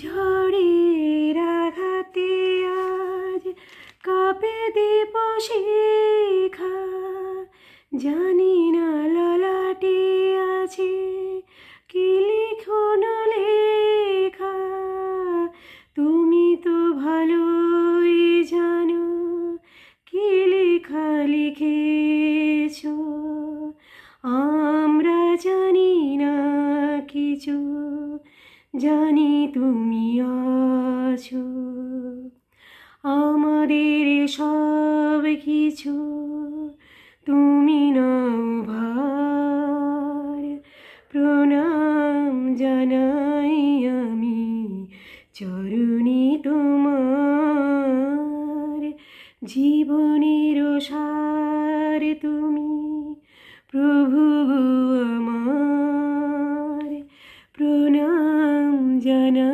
ঝড়ের আঘাতে আজ কাঁপে দীপ শিখা, জানি না ললাটে আছে কি লিখনো লেখা। তুমি তো ভালোই জানো কি লেখা লিখেছ, আমরা জানি না কিছু, জানি তুমি আছো। আমাদের সব কিছু তুমি নাও ভার, প্রণাম জানাই আমি চরণে তোমার। জীবনের সার তুমি প্রভু গো আমার, প্রণাম জানাই।